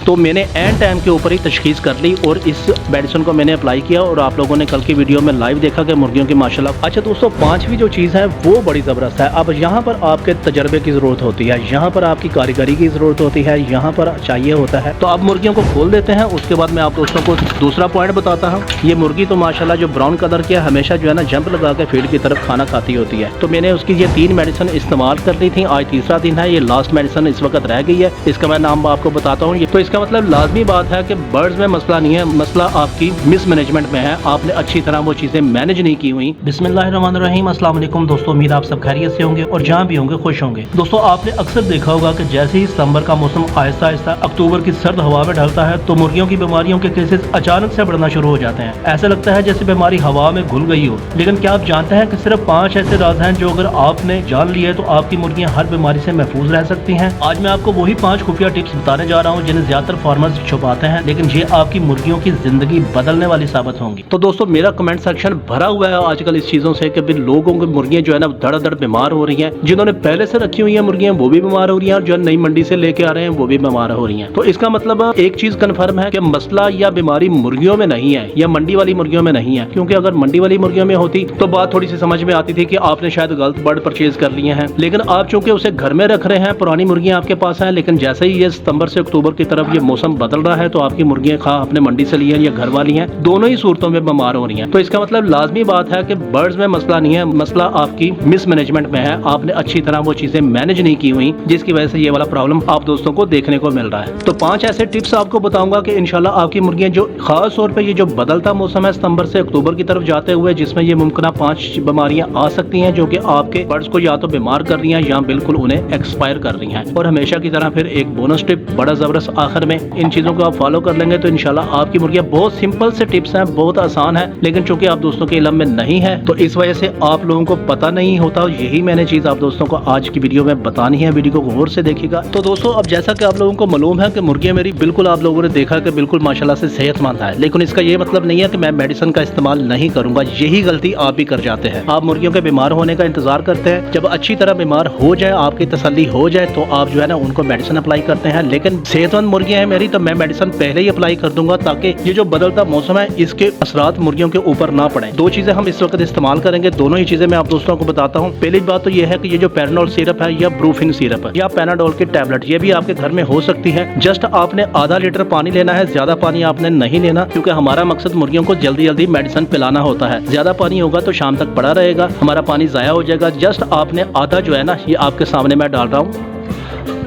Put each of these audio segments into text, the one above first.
तो मैंने and time के ऊपर ही तशखीस कर ली और इस मेडिसिन को मैंने अप्लाई किया और आप लोगों ने कल की वीडियो में लाइव देखा कि मुर्गियों की माशाल्लाह। अच्छा दोस्तों, पांचवी जो चीज़ है वो बड़ी ज़बरदस्त है। अब यहाँ पर आपके तजर्बे की ज़रूरत होती है, यहाँ पर आपकी कारीगरी की ज़रूरत होती है, यहाँ पर चाहिए होता है। तो अब मुर्गियों को खोल देते हैं, उसके बाद मैं आप दोस्तों को दूसरा पॉइंट बताता हूँ। ये मुर्गी तो माशाल्लाह जो ब्राउन कलर की है, हमेशा जो है ना जंप लगा के फील्ड की तरफ खाना खाती होती है। तो मैंने उसकी ये 3 मेडिसिन इस्तेमाल कर ली थी। आज तीसरा दिन है, ये लास्ट मेडिसिन इस वक्त रह गई है, इसका मैं नाम आपको बताता हूँ। तो इसका मतलब लाजमी बात है कि बर्ड्स में मसला नहीं है, मसला आपकी मिसमैनेजमेंट में है। आपने अच्छी तरह वो चीज़ें मैनेज नहीं की हुई। बिस्मिल्लाहिर्रहमानिर्रहीम, अस्सलाम वालेकुम दोस्तों, उम्मीद आप सब खैरियत से होंगे और जहाँ भी होंगे खुश होंगे। दोस्तों, आपने अक्सर देखा होगा कि जैसे ही सितंबर का मौसम आहिस्ता आहिस्ता अक्टूबर की सर्द हवा में ढलता है तो मुर्गियों की बीमारियों के केसेस अचानक से बढ़ना शुरू हो जाते हैं। ऐसा लगता है जैसे बीमारी हवा में घुल गई हो। लेकिन क्या आप जानते हैं कि सिर्फ 5 ऐसे राज हैं जो अगर आपने जान लिए तो आपकी मुर्गियां हर बीमारी से महफूज रह सकती हैं। आज मैं आपको वही 5 खुफिया टिप्स बताने जा रहा हूँ जिन्हें ज्यादातर फार्मर्स छुपाते हैं, लेकिन ये आपकी मुर्गियों की जिंदगी बदलने वाली साबित होंगी। तो दोस्तों, मेरा कमेंट सेक्शन भरा हुआ है आजकल इस चीजों से कि लोगों की मुर्गियां जो है ना धड़ बीमार हो रही हैं। जिन्होंने पहले से रखी हुई है मुर्गियां वो भी बीमार हो रही हैं और जो नई मंडी से लेके आ रहे हैं वो भी बीमार हो रही हैं। तो इसका मतलब एक चीज कन्फर्म है कि मसला या बीमारी मुर्गियों में नहीं है या मंडी वाली मुर्गियों में नहीं है, क्योंकि अगर मंडी वाली मुर्गियों में होती तो बात थोड़ी सी समझ में आती थी कि आपने शायद गलत बर्ड परचेज कर लिए हैं। लेकिन आप चूंकि उसे घर में रख रहे हैं, पुरानी मुर्गियां आपके पास हैं, लेकिन जैसे ही ये सितंबर से अक्टूबर की तरफ ये मौसम बदल रहा है तो आपकी मुर्गियां खा अपने मंडी से ली हैं या घर वाली हैं, दोनों ही सूरतों में बीमार हो रही हैं। तो इसका मतलब लाजमी बात है कि बर्ड्स में मसला नहीं है, मसला आपकी मिसमैनेजमेंट में है। आपने अच्छी तरह वो चीजें मैनेज नहीं की हुई, जिसकी वजह से ये वाला प्रॉब्लम आप दोस्तों को देखने को मिल रहा है। तो 5 ऐसे टिप्स आपको बताऊंगा कि इंशाल्लाह आपकी मुर्गियां जो खास तौर पे ये जो बदलता मौसम है सितंबर से अक्टूबर की तरफ जाते हुए, जिसमें ये मुमकिन 5 बीमारियां आ सकती हैं जो कि आपके बर्ड्स को या तो बीमार कर रही हैं या बिल्कुल उन्हें एक्सपायर कर रही हैं। और हमेशा की तरह फिर एक बोनस टिप बड़ा जबरदस्त आखिर में। इन चीजों को आप फॉलो कर लेंगे तो इंशाल्लाह आपकी मुर्गियां बहुत सिंपल से टिप्स हैं, बहुत आसान है, लेकिन चूंकि आप दोस्तों के इल्म में नहीं है तो इस वजह से आप लोगों को पता नहीं होता। यही मैंने चीज आप दोस्तों को आज की वीडियो में बतानी है, वीडियो को गौर से देखिएगा। तो दोस्तों, अब जैसा कि आप लोगों को मालूम है कि मुर्गियां मेरी बिल्कुल आप लोगों ने देखा कि बिल्कुल माशाल्लाह से सेहतमंद है, लेकिन इसका ये मतलब नहीं है कि मैं मेडिसिन का इस्तेमाल नहीं करूंगा। यही गलती आप भी कर जाते हैं। आप मुर्गियों के बीमार होने का इंतजार करते हैं, जब अच्छी तरह बीमार हो जाए, आपकी तसल्ली हो जाए तो आप जो है ना उनको मेडिसिन अप्लाई करते हैं। लेकिन सेहतमंद मुर्गियां हैं मेरी, तो मैं मेडिसिन पहले ही अप्लाई कर दूंगा ताकि ये जो बदलता मौसम है इसके असरात मुर्गियों के ऊपर ना पड़े। 2 चीजें हम इस वक्त इस्तेमाल करेंगे, दोनों ही चीजें मैं आप दोस्तों को बताता हूँ। पहली बात तो ये है कि ये जो पैराडोल सिरप है या ब्रूफिन सिरप है या पैनाडोल की टैबलेट, ये भी आपके घर में हो सकती है। जस्ट आपने आधा लीटर पानी लेना है, ज्यादा पानी आपने नहीं लेना, क्योंकि हमारा मकसद मुर्गियों को जल्दी जल्दी मेडिसिन पिलाना होता है। ज्यादा पानी होगा तो शाम तक पड़ा रहेगा, हमारा पानी जाया हो जाएगा। जस्ट आपने आधा जो है ना, ये आपके सामने मैं डाल रहा हूँ,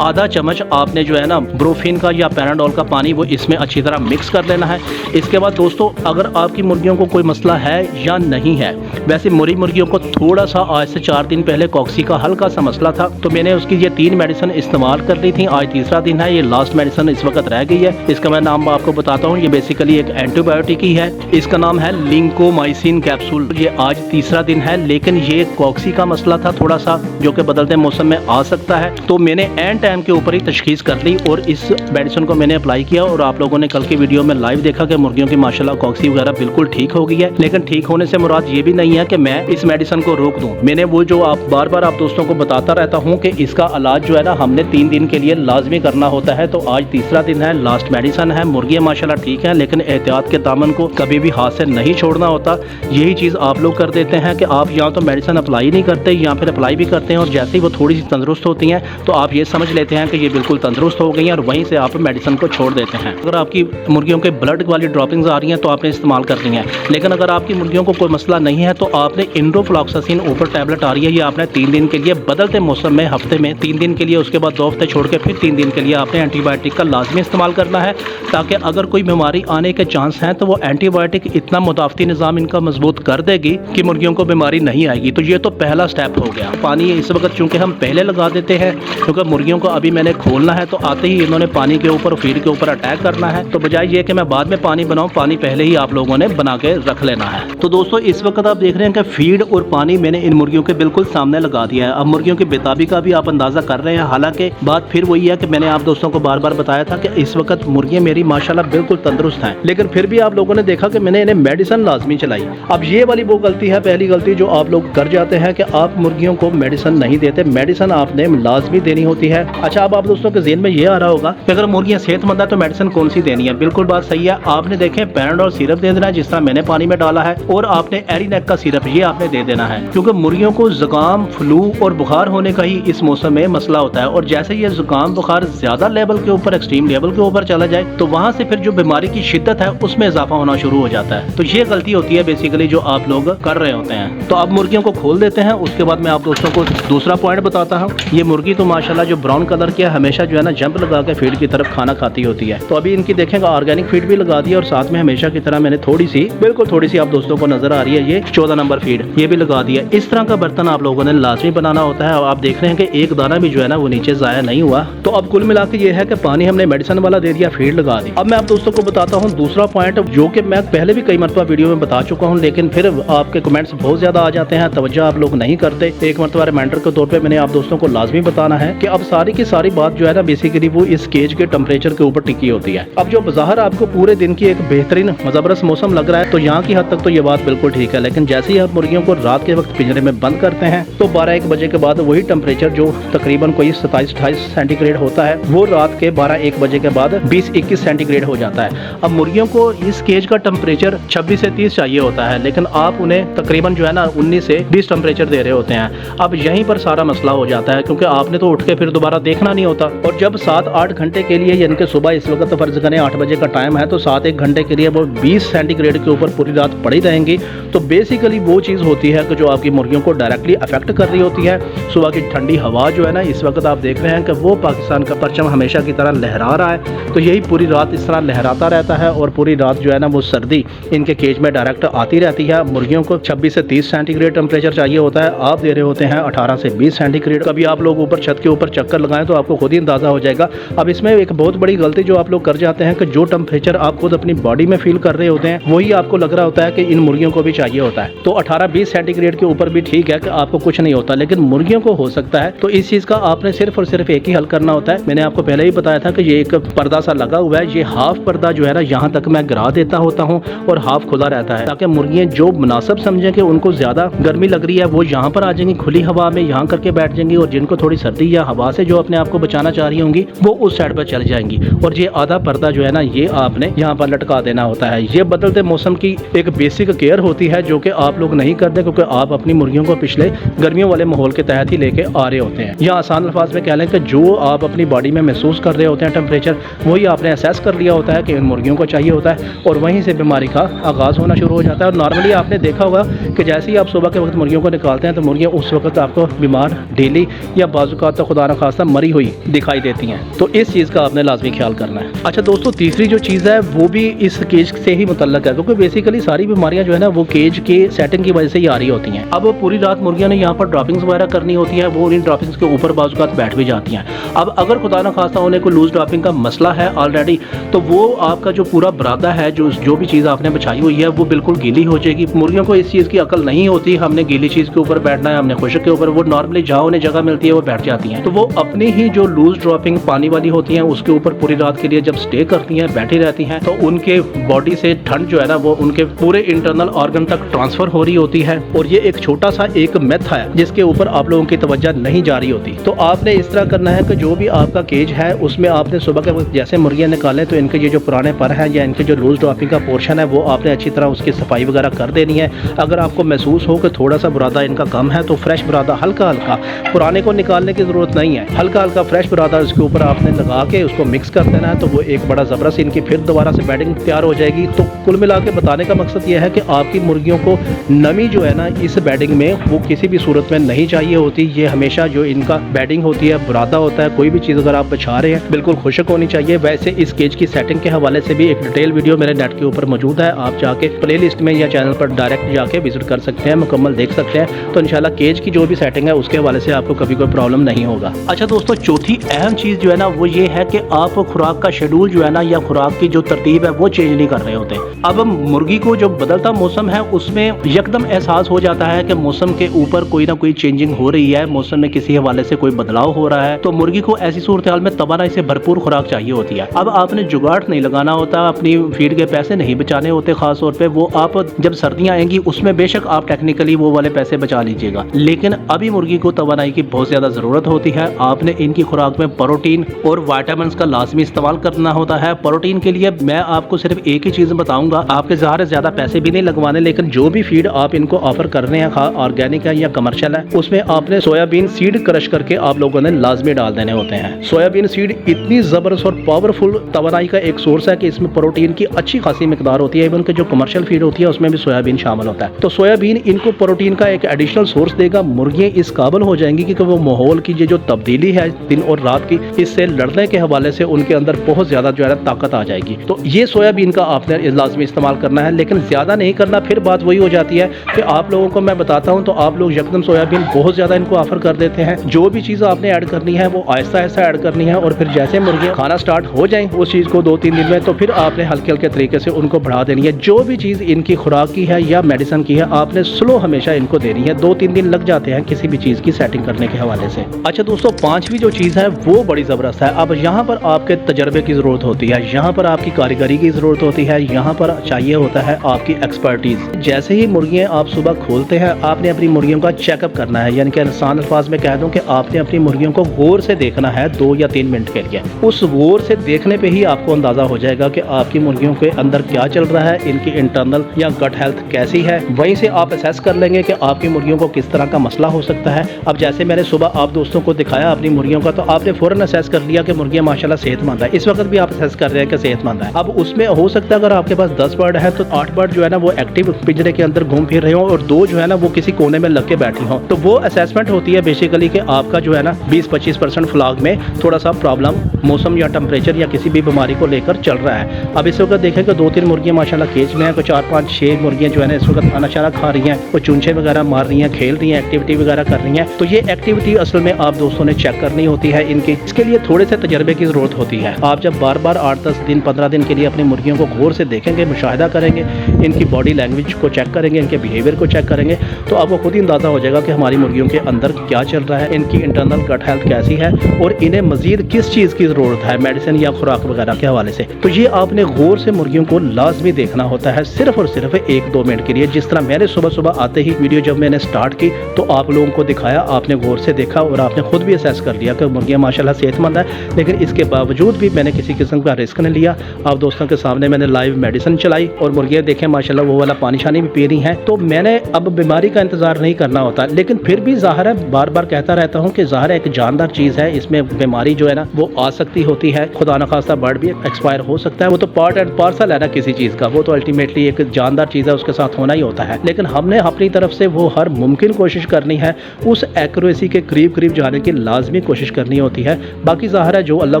आधा चम्मच आपने जो है ना ब्रोफिन का या पैनाडोल का पानी वो इसमें अच्छी तरह मिक्स कर लेना है। इसके बाद दोस्तों, अगर आपकी मुर्गियों को कोई मसला है या नहीं है, वैसे मेरी मुर्गियों को थोड़ा सा आज से 4 दिन पहले कॉक्सी का हल्का सा मसला था, तो मैंने उसकी ये 3 मेडिसिन इस्तेमाल कर ली थी। आज तीसरा दिन है, ये लास्ट मेडिसिन इस वक्त रह गई है, इसका मैं नाम आपको बताता हूँ। ये बेसिकली एक एंटीबायोटिक ही है, इसका नाम है लिंकोमाइसिन कैप्सूल। ये आज तीसरा दिन है, लेकिन ये कॉक्सी का मसला था थोड़ा सा, जो कि बदलते मौसम में आ सकता है। तो मैंने एंड टाइम के ऊपर ही तशखीस कर ली और इस मेडिसिन को मैंने अप्लाई किया और आप लोगों ने कल की वीडियो में लाइव देखा कि मुर्गियों की माशाल्लाह कॉक्सी वगैरह बिल्कुल ठीक हो गई है। लेकिन ठीक होने से मुराद ये भी नहीं है कि मैं इस मेडिसिन को रोक दूं। मैंने वो जो आप बार बार आप दोस्तों को बताता रहता हूं कि इसका इलाज जो है ना हमने 3 दिन के लिए लाजमी करना होता है। तो आज तीसरा दिन है, लास्ट मेडिसिन है, मुर्गियां माशाल्लाह ठीक है, लेकिन एहतियात के दामन को कभी भी हाथ से नहीं छोड़ना होता। यही चीज आप लोग कर देते हैं कि आप या तो मेडिसिन अप्लाई नहीं करते या फिर अप्लाई भी करते हैं और जैसे ही वो थोड़ी सी तंदुरुस्त होती हैं तो आप ये समझ लेते हैं कि ये बिल्कुल तंदुरुस्त हो गई हैं और वहीं से आप मेडिसिन को छोड़ देते हैं। अगर आपकी मुर्गियों के ब्लड वाली ड्रॉपिंग्स आ रही हैं तो आपने इस्तेमाल करनी है, लेकिन अगर आपकी मुर्गियों को कोई मसला नहीं है तो आपने इंड्रोफ्लॉक्सासिन ऊपर टैबलेट आ रही है, ये आपने 3 दिन के लिए बदलते मौसम में हफ्ते में 3 दिन के लिए, उसके बाद 2 हफ्ते छोड़ के फिर 3 दिन के लिए आपने एंटीबायोटिक का लाजमी इस्तेमाल करना है, ताकि अगर कोई बीमारी आने के चांस हैं तो वो एंटीबायोटिक इतना मुदाफ़ती निज़ाम इनका मजबूत कर देगी कि मुर्गियों को बीमारी नहीं आएगी। तो ये तो पहला स्टेप हो गया। पानी इस वक्त चूँकि हम पहले लगा देते हैं, क्योंकि मुर्गियों को अभी मैंने खोलना है तो आते ही इन्होंने पानी के ऊपर फीड के ऊपर अटैक करना है, तो बजाय ये कि मैं बाद में पानी बनाऊं, पानी पहले ही आप लोगों ने बना के रख लेना है। तो दोस्तों, इस वक्त आप देख रहे हैं कि फीड और पानी मैंने इन मुर्गियों के बिल्कुल सामने लगा दिया है। अब मुर्गियों की बेताबी का भी आप अंदाजा कर रहे हैं। हालांकि बात फिर वही है कि मैंने आप दोस्तों को बार बार बताया था कि इस वक्त मुर्गियां मेरी माशाल्लाह बिल्कुल तंदुरुस्त हैं, लेकिन फिर भी आप लोगों ने देखा कि मैंने इन्हें मेडिसिन लाजमी चलाई। अब ये वाली वो गलती है, पहली गलती जो आप लोग कर जाते हैं कि आप मुर्गियों को मेडिसिन नहीं देते। मेडिसिन आपने लाजमी देनी होती है है। अच्छा, अब आप दोस्तों के ज़हन में ये आ रहा होगा कि अगर मुर्गियाँ सेहतमंद है तो मेडिसिन कौन सी देनी है। बिल्कुल बात सही है, आपने देखें पैराडोल सिरप दे देना है जिस तरह मैंने पानी में डाला है, और आपने एरिनेक का सिरप ये आपने दे देना है, क्योंकि मुर्गियों को जुकाम, फ्लू और बुखार होने का ही इस मौसम में मसला होता है। और जैसे ये जुकाम बुखार ज्यादा लेवल के ऊपर, एक्सट्रीम लेवल के ऊपर चला जाए तो वहाँ से फिर जो बीमारी की शिद्दत है उसमें इजाफा होना शुरू हो जाता है। तो ये गलती होती है बेसिकली जो आप लोग कर रहे होते हैं। तो अब मुर्गियों को खोल देते हैं, उसके बाद मैं आप दोस्तों को दूसरा पॉइंट बताता हूँ। ये मुर्गी तो माशाल्लाह जो ब्राउन कलर की है, हमेशा जो है ना जंप लगा के फीड की तरफ खाना खाती होती है। तो अभी इनकी देखेंगे ऑर्गेनिक फीड भी लगा दी और साथ में हमेशा की तरह मैंने थोड़ी सी आप दोस्तों को नजर आ रही है ये 14 नंबर फीड ये भी लगा दिया। इस तरह का बर्तन आप लोगों ने लाजमी बनाना होता है। और आप देख रहे हैं कि एक दाना भी जो है ना वो नीचे जाया नहीं हुआ। तो अब कुल मिला के ये है कि पानी हमने मेडिसिन वाला दे दिया, फीड लगा दी। अब मैं आप दोस्तों को बताता हूँ दूसरा पॉइंट, जो कि मैं पहले भी कई मरतबा वीडियो में बता चुका हूँ, लेकिन फिर आपके कमेंट्स बहुत ज्यादा आ जाते हैं, तवज्जो आप लोग नहीं करते। एक मरतबा रिमाइंडर के तौर पर मैंने आप दोस्तों को लाजमी बताना है कि अब सारी की सारी बात जो है ना बेसिकली वो इस केज के टेम्परेचर के ऊपर टिकी होती है। अब जो बाहर आपको पूरे दिन की एक बेहतरीन जबरदस्त मौसम लग रहा है तो यहाँ की हद तक तो ये बात बिल्कुल ठीक है, लेकिन जैसे ही आप मुर्गियों को रात के वक्त पिंजरे में बंद करते हैं तो 12-1 बजे के बाद वही टेम्परेचर जो तकरीबन कोई 27-28 सेंटीग्रेड होता है वो रात के 12-1 बजे के बाद 20-21 सेंटीग्रेड हो जाता है। अब मुर्गियों को इस केज का टेम्परेचर 26 से 30 चाहिए होता है, लेकिन आप उन्हें तकरीबन जो है ना 19 से 20 टेम्परेचर दे रहे होते हैं। अब यहीं पर सारा मसला हो जाता है, क्योंकि आपने तो उठ के फिर दोबारा देखना नहीं होता। और जब 7-8 घंटे के लिए, यानी कि सुबह इस वक्त फर्ज करें 8 बजे का टाइम है, तो 7-1 घंटे के लिए वो 20 सेंटीग्रेड के ऊपर पूरी रात पड़ी रहेंगी। तो बेसिकली वो चीज़ होती है कि जो आपकी मुर्गियों को डायरेक्टली अफेक्ट कर रही होती है। सुबह की ठंडी हवा जो है ना, इस वक्त आप देख रहे हैं कि वो पाकिस्तान का परचम हमेशा की तरह लहरा रहा है, तो यही पूरी रात इस तरह लहराता रहता है और पूरी रात जो है ना वो सर्दी इनके केज में डायरेक्ट आती रहती है। मुर्गियों को 26 से 30 सेंटीग्रेड टेम्परेचर चाहिए होता है, आप दे रहे होते हैं 18 से 20 सेंटीग्रेड। कभी आप लोग ऊपर छत के ऊपर चक्कर लगाएं तो आपको खुद ही अंदाजा हो जाएगा। अब इसमें एक बहुत बड़ी गलती जो आप लोग कर जाते हैं कि जो टेम्परेचर आप खुद अपनी बॉडी में फील कर रहे होते हैं वही आपको लग रहा होता है कि इन मुर्गियों को भी चाहिए होता है। तो 18-20 सेंटीग्रेड के ऊपर भी ठीक है कि आपको कुछ नहीं होता, लेकिन मुर्गियों को हो सकता है। तो इस चीज़ का आपने सिर्फ और सिर्फ एक ही हल करना होता है। मैंने आपको पहले ही बताया था कि ये एक पर्दा सा लगा हुआ है, ये हाफ पर्दा जो है ना यहाँ तक मैं गिरा देता होता हूँ और हाफ खुला रहता है, ताकि मुर्गियाँ जो मुनासिब समझें कि उनको ज़्यादा गर्मी लग रही है वो यहाँ पर आ जाएंगी खुली हवा में, यहाँ करके बैठ जाएंगी, और जिनको थोड़ी सर्दी या हवा से जो अपने आप को बचाना चाह रही होंगी वो उस साइड पर चल जाएंगी। और ये आधा पर्दा जो है ना ये आपने यहाँ पर लटका देना होता है। ये बदलते मौसम की एक बेसिक केयर होती है जो कि आप लोग नहीं करते, क्योंकि आप अपनी मुर्गियों को पिछले गर्मियों वाले माहौल के तहत ही लेके आ रहे होते हैं। या आसान अल्फाज में कह लें कि जो आप अपनी बॉडी में महसूस कर रहे होते हैं टेम्परेचर, वही आपने एहसास कर लिया होता है कि इन मुर्गियों को चाहिए होता है, और वहीं से बीमारी का आगाज़ होना शुरू हो जाता है। और नॉर्मली आपने देखा होगा कि जैसे ही आप सुबह के वक्त मुर्गियों को निकालते हैं तो मुर्गियाँ उस वक्त आपको बीमार, डेली या बाजुकात तो खुदा न खास्ता मरी हुई दिखाई देती हैं। तो इस चीज़ का आपने लाजमी ख्याल करना है। अच्छा दोस्तों, तीसरी जो चीज़ है वो भी इस केज से ही मुतल्लक है, क्योंकि बेसिकली सारी बीमारियां जो है ना वो केज के सेटिंग की वजह से ही आ रही होती हैं। अब पूरी रात मुर्गियां ने यहाँ पर ड्रॉपिंग्स वगैरह करनी होती है, वो इन ड्रॉपिंग्स के ऊपर बाजुकात बैठ भी जाती हैं। अब अगर खुदा न खास्ता उन्हें कोई लूज ड्रॉपिंग का मसला है ऑलरेडी, तो वो आपका जो पूरा बरादा है, जो भी चीज़ आपने बचाई हुई है वो बिल्कुल गीली हो जाएगी। मुर्गियों को इस चीज़ की अकल नहीं होती हमने गीली चीज़ के ऊपर बैठना है, हमने खुशक के ऊपर। वो नॉर्मली जहाँ उन्हें जगह मिलती है वो बैठ जाती हैं। तो वो अपनी ही जो लूज ड्रॉपिंग पानी वाली होती हैं उसके ऊपर पूरी रात के लिए जब स्टे करती हैं, बैठी रहती हैं, तो उनके बॉडी से ठंड जो है ना वो उनके पूरे इंटरनल ऑर्गन तक ट्रांसफर हो रही होती है। और ये एक छोटा सा एक मेथ है जिसके ऊपर आप लोगों की तवज्जो नहीं जा रही होती। तो आपने इस तरह करना है कि जो भी आपका केज है उसमें आपने सुबह के वक्त जैसे मुर्गियां निकालें तो इनके ये जो पुराने पर हैं या इनके जो लूज ड्रॉपिंग का पोर्शन है वो आपने अच्छी तरह उसकी सफाई वगैरह कर देनी है। अगर आपको महसूस हो कि थोड़ा सा बुरादा इनका कम है तो फ्रेश बुरादा हल्का हल्का, पुराने को निकालने की जरूरत नहीं है, हल्का हल्का फ्रेश बुरादा उसके ऊपर आपने लगा के उसको मिक्स कर देना है। तो वो एक बड़ा ज़बरदस्त इनकी फिर दोबारा से बेडिंग तैयार हो जाएगी। तो कुल मिला के बताने का मकसद ये है कि आपकी मुर्गियों को नमी जो है ना इस बेडिंग में वो किसी भी सूरत में नहीं चाहिए होती। ये हमेशा जो इनका बेडिंग होती है, बुरादा होता है, कोई भी चीज़ अगर आप बचा रहे हैं बिल्कुल खुशक होनी चाहिए। वैसे इस केज की सेटिंग के हवाले से भी एक डिटेल वीडियो मेरे नेट के ऊपर मौजूद है, आप जाके प्ले लिस्ट में या चैनल पर डायरेक्ट जाके विजिट कर सकते हैं, मुकम्मल देख सकते हैं। तो इंशाल्लाह केज की जो भी सेटिंग है उसके हवाले से आपको कभी कोई प्रॉब्लम नहीं होगा। अच्छा दोस्तों, चौथी अहम चीज़ जो है ना वो ये है कि आप खुराक का शेड्यूल जो है ना या खुराक की जो तरतीब है वो चेंज नहीं कर रहे होते। अब मुर्गी को जो बदलता मौसम है उसमें यकदम एहसास हो जाता है कि मौसम के ऊपर कोई ना कोई चेंजिंग हो रही है, मौसम में किसी हवाले से कोई बदलाव हो रहा है। तो मुर्गी को ऐसी सूरत हाल में तवानाई से भरपूर खुराक चाहिए होती है। अब आपने जुगाड़ नहीं लगाना होता, अपनी फीड के पैसे नहीं बचाने होते, खास तौर पे वो आप जब सर्दियां आएंगी उसमें बेशक आप टेक्निकली वो वाले पैसे बचा लीजिएगा, लेकिन अभी मुर्गी को तवानाई की बहुत ज्यादा जरूरत होती है। आपने इनकी खुराक में प्रोटीन और विटामिन का लाजमी इस्तेमाल करना होता है। प्रोटीन के लिए मैं आपको सिर्फ एक ही चीज़ बताऊंगा, आपके ज़्यादा पैसे भी नहीं लगवाने, लेकिन जो भी फीड आप इनको ऑफर कर रहे हैं, ऑर्गेनिक है या कमर्शियल है, उसमें आपने सोयाबीन सीड क्रश करके आप लोगों ने लाजमी डाल देने होते हैं। सोयाबीन सीड इतनी ज़बरदस्त और पावरफुल तवानाई का एक सोर्स है कि इसमें प्रोटीन की अच्छी खासी मिकदार होती है। इवन के जो कमर्शियल फीड होती है उसमें भी सोयाबीन शामिल होता है। तो सोयाबीन इनको प्रोटीन का एक एडिशनल सोर्स देगा। मुर्गियाँ इस काबिल हो जाएंगी कि वो माहौल की जो तब्दीली है दिन और रात की, इससे लड़ने के हवाले से उनके अंदर बहुत ज़्यादा जो है ताकत आ जाएगी। तो ये सोयाबीन का आपने लाजमी इस्तेमाल करना है, लेकिन ज़्यादा नहीं करना। फिर बात वही हो जाती है कि आप लोगों को मैं बताता हूँ तो आप लोग यकदम सोयाबीन बहुत ज़्यादा इनको ऑफर कर देते हैं। जो भी चीज़ आपने ऐड करनी है वो आहिस्ता आहिस्ता ऐड करनी है, और फिर जैसे मुर्गियाँ खाना स्टार्ट हो जाएं उस चीज़ को 2-3 दिन में, तो फिर आपने हल्के हल्के तरीके से उनको बढ़ा देनी है। जो भी चीज़ इनकी खुराक की है या मेडिसिन की है, आपने स्लो हमेशा इनको देनी है। 2-3 दिन लग जाते हैं किसी भी चीज़ की सेटिंग करने के हवाले से। अच्छा दोस्तों, पांचवी जो चीज़ है वो बड़ी ज़बरदस्त है। अब यहाँ पर आपके तजर्बे की ज़रूरत होती है, यहाँ पर आपकी कारीगरी की ज़रूरत होती है, यहाँ पर चाहिए होता है आपकी एक्सपर्टीज़। जैसे ही मुर्गियाँ आप सुबह खोलते हैं, आपने अपनी मुर्गियों का चेकअप करना है, यानी कि आसान अल्फाज में कह दूं कि आपने अपनी मुर्गियों को गौर से देखना है 2 या 3 मिनट के लिए। उस गौर से देखने पे ही आपको अंदाज़ा हो जाएगा कि आपकी मुर्गियों के अंदर क्या चल रहा है, इनकी इंटरनल या गट हेल्थ कैसी है। वहीं से आप असेस कर लेंगे कि आपकी मुर्गियों को किस तरह का मसला हो सकता है। अब जैसे मैंने सुबह आप दोस्तों को दिखाया अपनी मुर्गियों का, तो आपने फ़ौरन असेस कर लिया कि मुर्गियाँ माशाल्लाह सेहतमंद है। इस वक्त भी आप असेस कर रहे हैं कि सेहतमंद है। अब उसमें हो सकता है अगर आपके पास 10 बर्ड है तो 8 बर्ड जो है ना वो एक्टिव पिंजरे के अंदर घूम फिर रहे हो, और 2 जो है ना वो किसी कोने में लग के बैठी हो। तो वो असेसमेंट होती है बेसिकली कि आपका जो है ना 20-25% फ्लॉग में थोड़ा सा प्रॉब्लम मौसम या टेम्परेचर या किसी भी बीमारी को लेकर चल रहा है। अब इस वक्त देखें कि 2-3 मुर्गियाँ माशाल्लाह केज में हैं, कोई 4-5-6 मुर्गियाँ जो है ना इस वक्त खाना शाना खा रही हैं, कोई चूंचे वगैरह मार रही हैं, खेल रही हैं, एक्टिविटी वगैरह कर रही हैं। तो ये एक्टिविटी असल में आप दोस्तों ने चेक करनी होती है इनकी। इसके लिए थोड़े से तजर्बे की ज़रूरत होती है। आप जब बार बार 8-10 दिन 15 दिन के लिए अपनी मुर्गियों को गौर से देखेंगे, मुशाहिदा करेंगे, इनकी बॉडी लैंग्वेज को चेक करेंगे, इनके बिहेवियर को चेक करेंगे, तो आपको खुद ही अंदाज़ा हो जाएगा कि हमारी मुर्गियों के अंदर क्या चल रहा है, इनकी इंटरनल गट हेल्थ कैसी है, और इन्हें मजीद किस चीज़ की ज़रूरत है मेडिसिन या खुराक वगैरह के हवाले से। तो ये आपने गौर से मुर्गियों को लाजमी देखना होता है, सिर्फ और सिर्फ 1-2 मिनट के लिए। जिस तरह मैंने सुबह सुबह आते ही वीडियो जब मैंने स्टार्ट की तो आप लोगों को दिखाया, आपने गौर से देखा और आपने खुद भी असेस कर लिया कि मुर्गियाँ माशाल्लाह सेहतमंद है। लेकिन इसके बावजूद भी मैंने किसी किस्म का रिस्क नहीं लिया। आप दोस्तों के सामने मैंने लाइव मेडिसिन चलाई और मुर्गियाँ देखें माशाल्लाह वो वाला पानी शानी भी पी रही हैं। तो मैंने अब बीमारी का इंतजार नहीं करना होता, लेकिन फिर भी ज़ाहिर है बार बार कहता रहता हूँ कि ज़ाहिर है एक जानदार चीज़ है, इसमें बीमारी जो है ना वो आ सकती होती है। खुदा न खास्ता बर्ड भी एक्सपायर हो सकता है, वो तो पार्ट एंड पार्सल है ना किसी चीज़ का, वो तो अल्टीमेटली एक जानदार चीज़ है, उसके साथ होना ही होता है। लेकिन हमने अपनी तरफ से वो हर मुमकिन कोशिश करनी है, उस एक्यूरेसी के करीब जाने की लाजमी कोशिश करनी होती है। बाकी ज़ाहिर है जो अल्लाह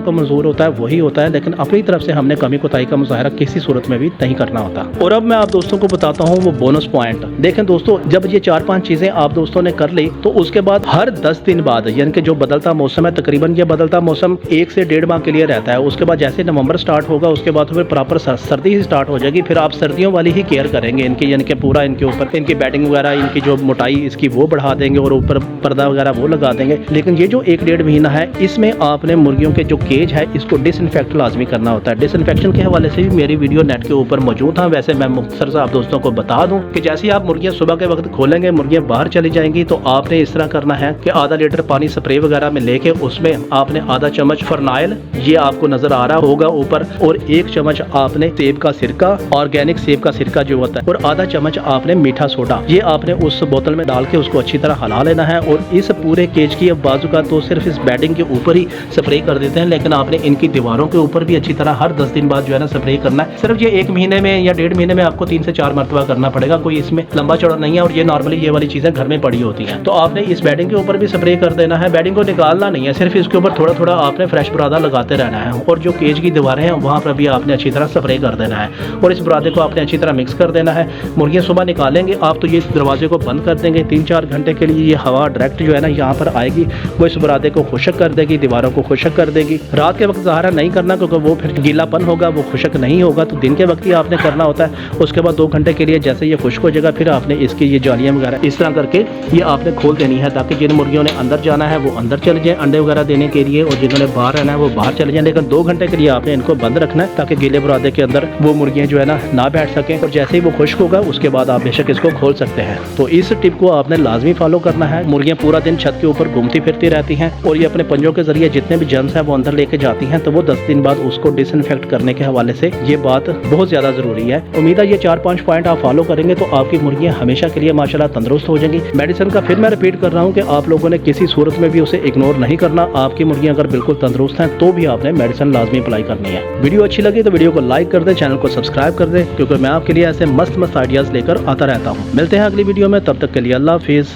को मंजूर होता है वही होता है, लेकिन अपनी तरफ से हमने कमी कोताही का मुजाहरा किसी सूरत में भी नहीं करना होता। और अब मैं आप दोस्तों को बताता हूँ वो बोनस पॉइंट। देखें दोस्तों, जब ये 4-5 चीज़ें आप दोस्तों ने कर ली तो उसके बाद हर 10 दिन बाद, यानी कि जो बदलता मौसम है, तकरीबन ये बदलता मौसम 1 से 1.5 माह के लिए रहता है। उसके बाद जैसे नवंबर स्टार्ट होगा उसके बाद फिर प्रॉपर सर्दी ही स्टार्ट हो जाएगी। फिर आप सर्दियों वाली ही केयर करेंगे इनकी, यानी कि पूरा इनके ऊपर इनकी बैटिंग वगैरह, इनकी जो मोटाई इसकी वो बढ़ा देंगे और ऊपर पर्दा वगैरह वो लगा देंगे। लेकिन ये जो 1-1.5 महीना है इसमें आपने मुर्गियों के जो केज है इसको डिसइंफेक्ट लाजमी करना होता है। डिसइंफेक्शन के हवाले से भी मेरी वीडियो नेट के ऊपर मौजूद था। वैसे मैं मुख्तसर से आप दोस्तों को बता दूं कि जैसे ही आप मुर्गियां सुबह के वक्त खोलेंगे, मुर्गियां बाहर चली जाएंगी, तो आपने इस तरह करना है कि आधा लीटर पानी स्प्रे वगैरह में लेके उसमें आपने आधा चम्मच फरनाइल, ये आपको नजर आ रहा होगा ऊपर, और 1 चम्मच आपने सेब का सिरका, ऑर्गेनिक सेब का सिरका जो होता है, और आधा चम्मच आपने मीठा सोडा, ये आपने उस बोतल में डाल के उसको अच्छी तरह हिला लेना है। और इस पूरे केज की अब बाजू का तो सिर्फ इस बेडिंग के ऊपर ही स्प्रे कर देते हैं, लेकिन आपने इनकी दीवारों के ऊपर भी अच्छी तरह हर 10 दिन बाद जो है ना स्प्रे करना है। सिर्फ ये 1 महीने में या 1.5 महीने में आपको 3 से 4 मरतबा करना पड़ेगा, कोई इसमें लंबा चौड़ा नहीं है। और ये नॉर्मली ये वाली चीजें घर में पड़ी होती हैं, तो आपने इस बेडिंग के ऊपर भी स्प्रे कर देना है। बेडिंग को निकालना नहीं है, सिर्फ इसके ऊपर थोड़ा थोड़ा आपने फ्रेश बुरादा लगाते रहना है, और जो केज की दीवारें हैं वहाँ पर भी आपने अच्छी तरह स्प्रे कर देना है, और इस बुरादे को आपने अच्छी तरह मिक्स कर देना है। मुर्गियाँ सुबह निकालेंगे आप तो ये दरवाजे को बंद कर देंगे, 3-4 घंटे के लिए ये हवा डायरेक्ट जो है ना यहाँ पर आएगी, वो इस बुरादे को खुशक कर देगी, दीवारों को खुशक कर देगी। रात के वक्त ज़ाहिर नहीं करना क्योंकि वो फिर गीलापन होगा, वो खुशक नहीं होगा, तो दिन के वक्त ही आपने करना होता है। उसके बाद 2 घंटे के लिए जैसे ये खुश्क हो जाएगा, फिर आपने इसकी ये जालियाँ वगैरह इस तरह करके ये आपने खोल देनी है, ताकि जिन मुर्गियों ने अंदर जाना है वो अंदर चले जाए अंडे वगैरह देने के लिए, और जिन्होंने बाहर रहना है वो बाहर चले जाए। लेकिन 2 घंटे के लिए आपने इनको बंद रखना है, ताकि गीले बुरादे के अंदर वो मुर्गियाँ जो है ना बैठ सकें, और जैसे ही वो खुश्क होगा उसके बाद आप बेशक इसको खोल सकते हैं। तो इस टिप को आपने लाजमी फॉलो करना है। मुर्गियाँ पूरा दिन छत के ऊपर घूमती फिरती रहती आती हैं और ये अपने पंजों के जरिए जितने भी जर्म्स हैं वो अंदर लेके जाती हैं, तो वो 10 दिन बाद उसको डिसइंफेक्ट करने के हवाले से ये बात बहुत ज़्यादा ज़रूरी है। उम्मीद है ये 4-5 पॉइंट आप फॉलो करेंगे तो आपकी मुर्गियाँ हमेशा के लिए माशाल्लाह तंदुरुस्त हो जाएंगी। मेडिसिन का फिर मैं रिपीट कर रहा हूँ कि आप लोगों ने किसी सूरत में भी उसे इग्नोर नहीं करना। आपकी मुर्गियाँ अगर बिल्कुल तंदुरुस्त हैं तो भी आपने मेडिसिन लाजमी अप्लाई करनी है। वीडियो अच्छी लगी तो वीडियो को लाइक कर दें, चैनल को सब्सक्राइब कर दें, क्योंकि मैं आपके लिए ऐसे मस्त आइडियाज़ लेकर आता रहता हूँ। मिलते हैं अगली वीडियो में, तब तक के लिए अल्लाह हाफिज़।